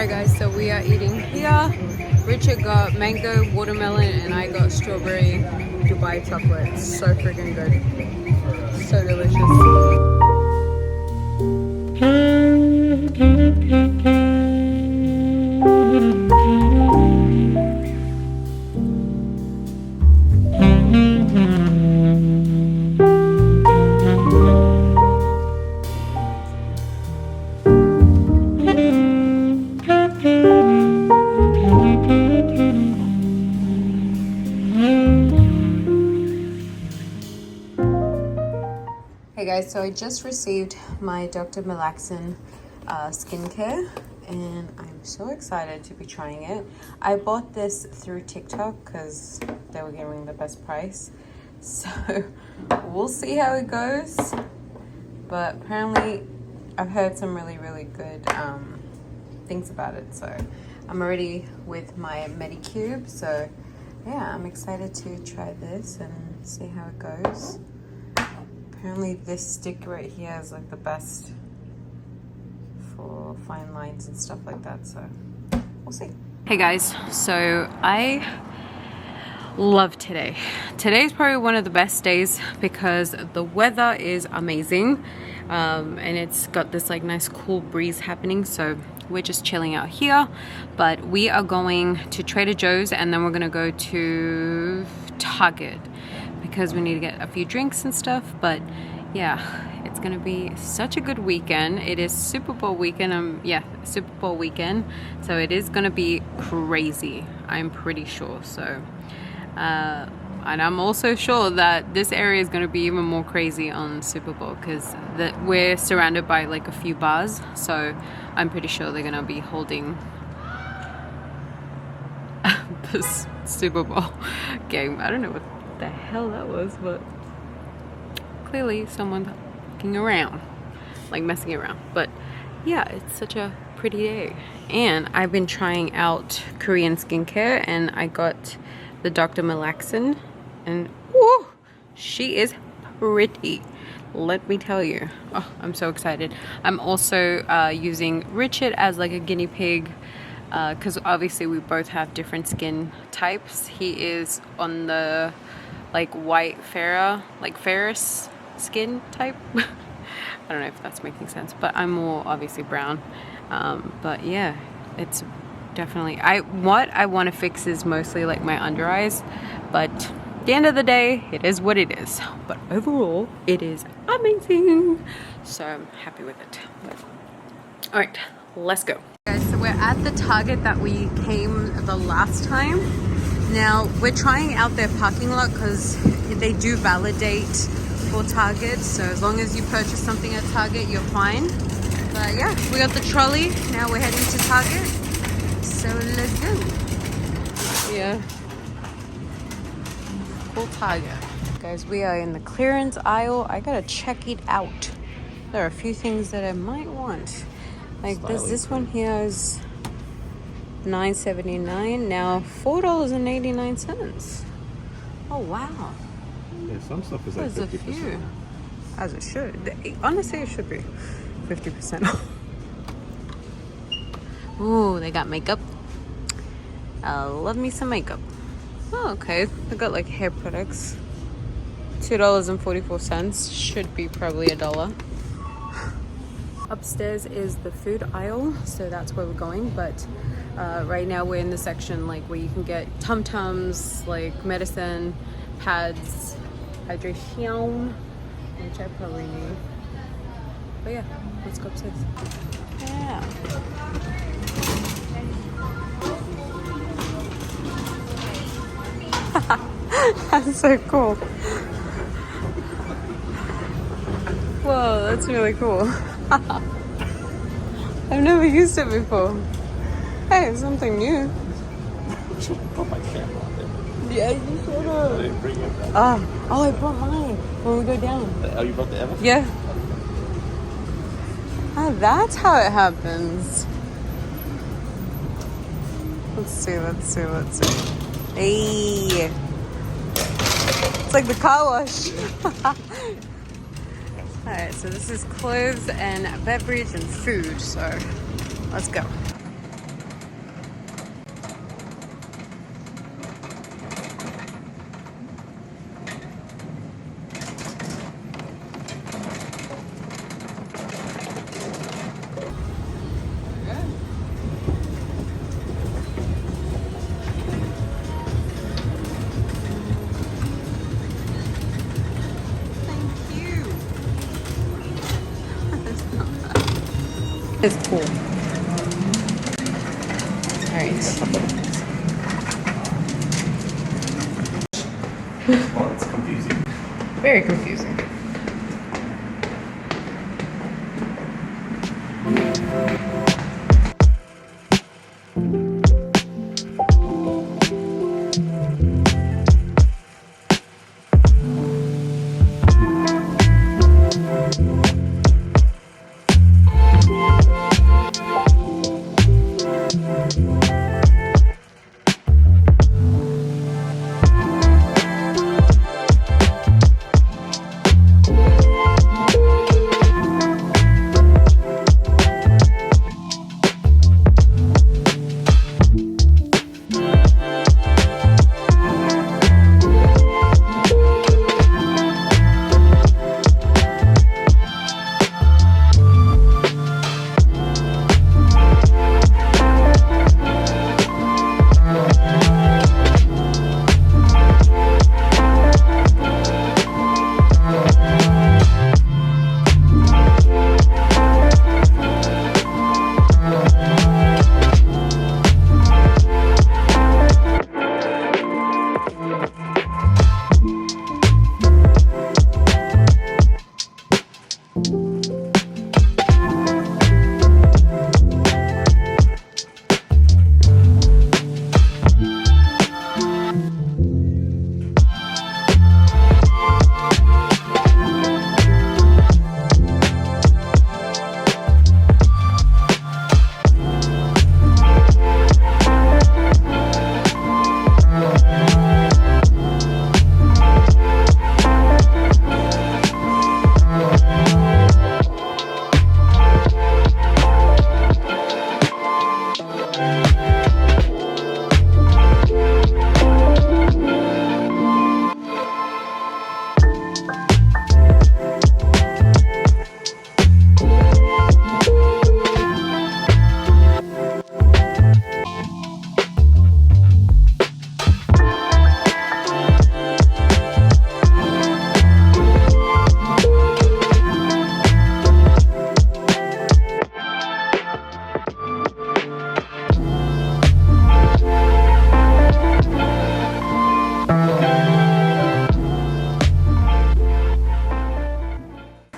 Alright guys, so we are eating here. Richard got mango, watermelon, and I got strawberry Dubai chocolate. It's so freaking good. So delicious. Hey guys, so I just received my Dr. Malaxin skincare and I'm so excited to be trying it. I bought this through TikTok because they were giving the best price. So we'll see how it goes. But apparently I've heard some really good things about it. So I'm already with my Medicube. So yeah, I'm excited to try this and see how it goes. Apparently this stick right here is like the best for fine lines and stuff like that, so we'll see. Hey guys, so I love today. Today's probably one of the best days because the weather is amazing and it's got this like nice cool breeze happening, so we're just chilling out here. But we are going to Trader Joe's and then we're gonna go to Target because we need to get a few drinks and stuff. But yeah, it's gonna be such a good weekend. It is Super Bowl weekend. Yeah, Super Bowl weekend, so it is gonna be crazy, I'm pretty sure. So and I'm also sure that this area is gonna be even more crazy on Super Bowl because we're surrounded by like a few bars, so I'm pretty sure they're gonna be holding this Super Bowl game. I don't know what the hell that was, but clearly someone's fucking around, like messing around. But yeah, it's such a pretty day. And I've been trying out Korean skincare and I got the Dr. Malaxin and whoo, she is pretty, let me tell you. Oh, I'm so excited. I'm also using Richard as like a guinea pig because obviously we both have different skin types. He is on the like white ferrous skin type. I don't know if that's making sense, but I'm more obviously brown. But yeah, it's definitely what I want to fix is mostly like my under eyes, but at the end of the day it is what it is. But overall it is amazing, so I'm happy with it. But all right, let's go guys. So we're at the Target that we came the last time. Now we're trying out their parking lot because they do validate for Target, so as long as you purchase something at Target you're fine. But yeah, we got the trolley, now we're heading to Target, so let's go. Yeah, cool Target. Guys, we are in the clearance aisle. I gotta check it out. There are a few things that I might want. Like this one here is $9.79, now $4.89. Oh wow. Yeah, some stuff is like 50%. As it should. Honestly, it should be 50% off. Ooh, they got makeup. I love me some makeup. Oh, okay. They got like hair products. $2.44. Should be probably $1. Upstairs is the food aisle, so that's where we're going. But right now we're in the section like where you can get tum-tums, like medicine, pads, hydration, which I probably need. But yeah, let's go upstairs. Yeah. That's so cool. Whoa, that's really cool. I've never used it before. Hey, it's something new. You should put my camera on there. Yeah, you should have. I didn't bring it. Oh, I brought mine when we go down. Oh, you brought the Ever? Yeah. Oh, that's how it happens. Let's see. Hey. It's like the car wash. Alright, so this is clothes and beverage and food, so let's go. It's cool. Alright. Well, it's confusing. Very confusing.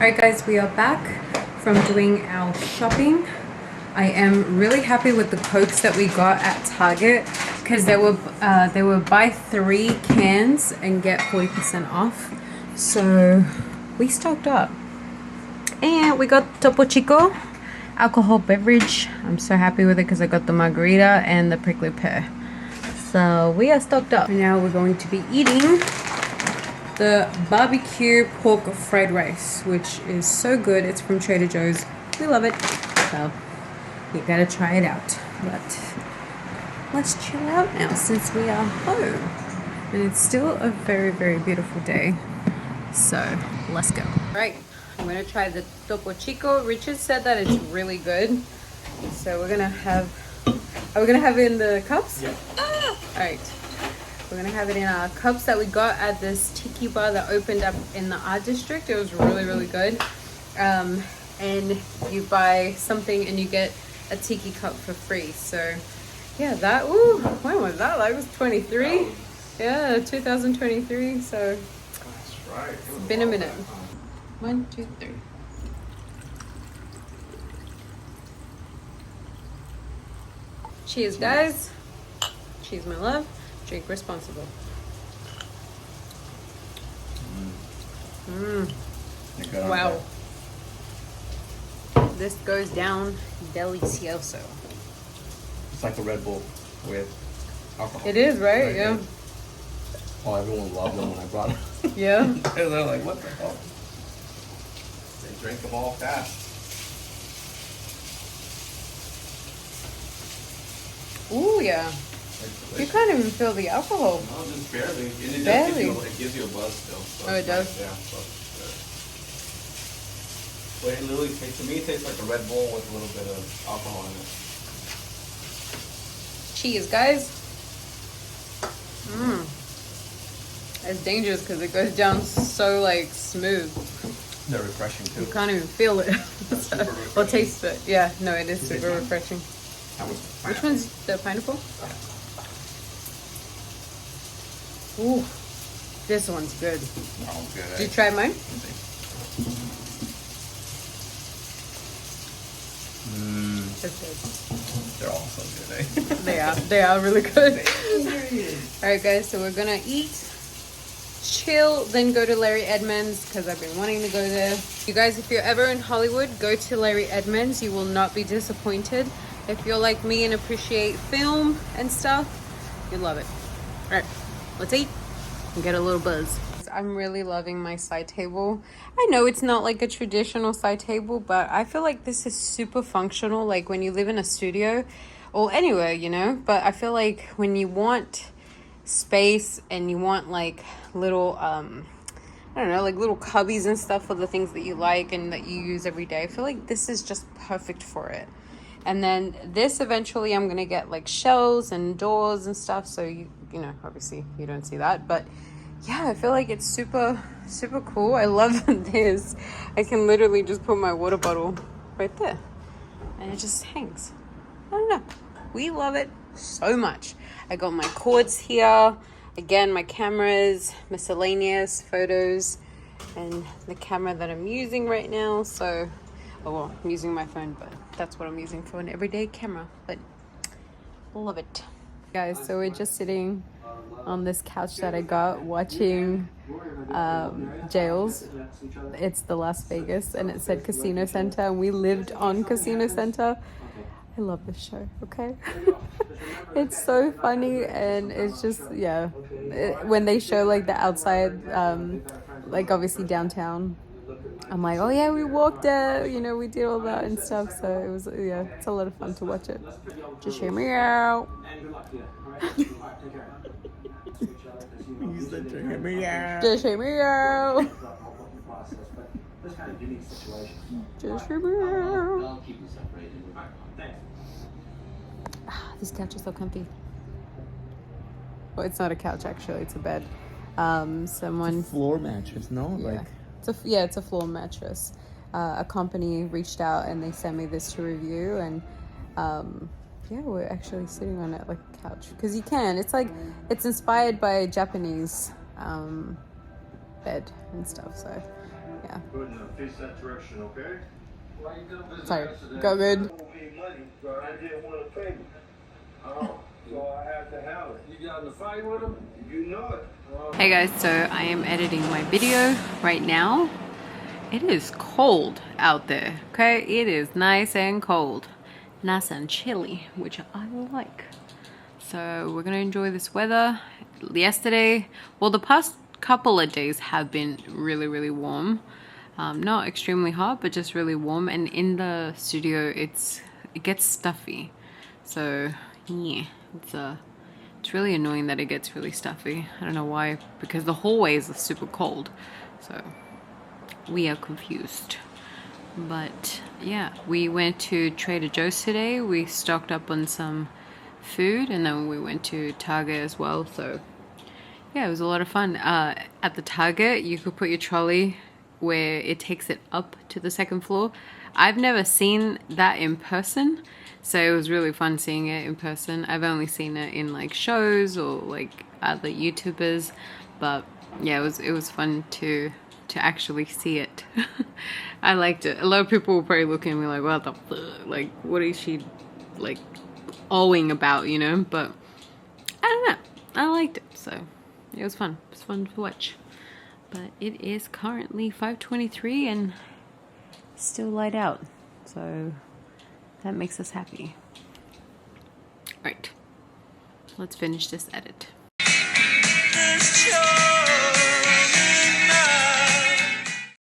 Alright guys, we are back from doing our shopping. I am really happy with the Cokes that we got at Target because they were buy 3 cans and get 40% off. So we stocked up. And we got Topo Chico alcohol beverage. I'm so happy with it because I got the margarita and the prickly pear. So we are stocked up. And now we're going to be eating the barbecue pork fried rice, which is so good. It's from Trader Joe's. We love it. So you gotta try it out. But let's chill out now since we are home. And it's still a very, very beautiful day. So let's go. All right, I'm gonna try the Topo Chico. Richard said that it's really good. So we're gonna have, are we gonna have it in the cups? Yeah. Ah! All right. We're gonna have it in our cups that we got at this tiki bar that opened up in the art district. It was really, really good. And you buy something and you get a tiki cup for free. So yeah, that, ooh, when was that? Like, it was 23? Yeah, 2023. So That's right. it's been a minute. 1, 2, 3. Cheers, guys. Cheers, my love. Drink responsible. Wow. This goes down delicioso. It's like a Red Bull with alcohol. It is, right? Yeah. Oh, everyone loved them when I brought them. Yeah. They're like, what the hell? They drink them all fast. Ooh, yeah. You can't even feel the alcohol. No, just barely. And it Barely. It gives you a buzz still. So Oh, it it's does? nice, yeah. So it's good. But it literally tastes, to me, it tastes like a Red Bull with a little bit of alcohol in it. Cheers, guys. It's dangerous because it goes down so like smooth. They're refreshing too. You can't even feel it. Super refreshing. Or taste it. Yeah, no, it is super refreshing. Which one's the pineapple? Ooh, this one's good. Oh, good. Did you try mine? It's good. They're all so good, eh? They are really good. Alright guys, so we're gonna eat, chill, then go to Larry Edmunds because I've been wanting to go there. You guys, if you're ever in Hollywood, go to Larry Edmunds. You will not be disappointed. If you're like me and appreciate film and stuff, you'll love it. Alright, let's eat and get a little buzz. I'm really loving my side table. I know it's not like a traditional side table, but I feel like this is super functional, like when you live in a studio or anywhere, you know. But I feel like when you want space and you want like little I don't know, like little cubbies and stuff for the things that you like and that you use every day, I feel like this is just perfect for it. And then this, eventually I'm gonna get like shelves and doors and stuff, so you know, obviously you don't see that, but yeah, I feel like it's super cool. I love this. I can literally just put my water bottle right there and it just hangs. I don't know, we love it so much. I got my cords here again, my cameras, miscellaneous photos, and the camera that I'm using right now. So well, I'm using my phone, but that's what I'm using for an everyday camera. But love it, guys. So we're just sitting on this couch that I got watching Jails. It's the Las Vegas, and it said Casino Center, and we lived on Casino Center. I love this show, okay? It's so funny, and it's just, yeah. When they show like the outside, like obviously downtown, I'm like, oh yeah, we walked it, you know, we did all that and stuff. So it was, yeah, it's a lot of fun to watch it. Just hear me out. You said to hear me out. Just hear me out. Just hear me out. This couch is so comfy. Well, it's not a couch actually, it's a bed. Someone, It's a floor mattress, no? yeah. Like It's a floor mattress. A company reached out and they sent me this to review, and yeah, we're actually sitting on it like a couch because you can. It's like, it's inspired by Japanese bed and stuff. So yeah. Face that direction, okay? Sorry, go good. I didn't want to pay me. Oh, so I had to have it. You got in the fight with him? You know it. Hey guys, so I am editing my video right now. It is cold out there, okay? It is nice and cold. Nice and chilly, which I like. So we're gonna enjoy this weather. Yesterday, well, the past couple of days have been really warm. Not extremely hot, but just really warm. And in the studio, it gets stuffy. So yeah, it's really annoying that it gets really stuffy. I don't know why, because the hallways are super cold. So we are confused. But yeah, we went to Trader Joe's today. We stocked up on some food, and then we went to Target as well. So yeah, it was a lot of fun. At the Target, you could put your trolley where it takes it up to the second floor. I've never seen that in person, so it was really fun seeing it in person. I've only seen it in like shows or like other YouTubers, but yeah, it was fun to actually see it. I liked it. A lot of people were probably looking at me like, what the fuck? Like, what is she like owing about, you know? But I don't know, I liked it, so it was fun. It was fun to watch. But it is currently 5:23 and still light out, so that makes us happy. Right, let's finish this edit.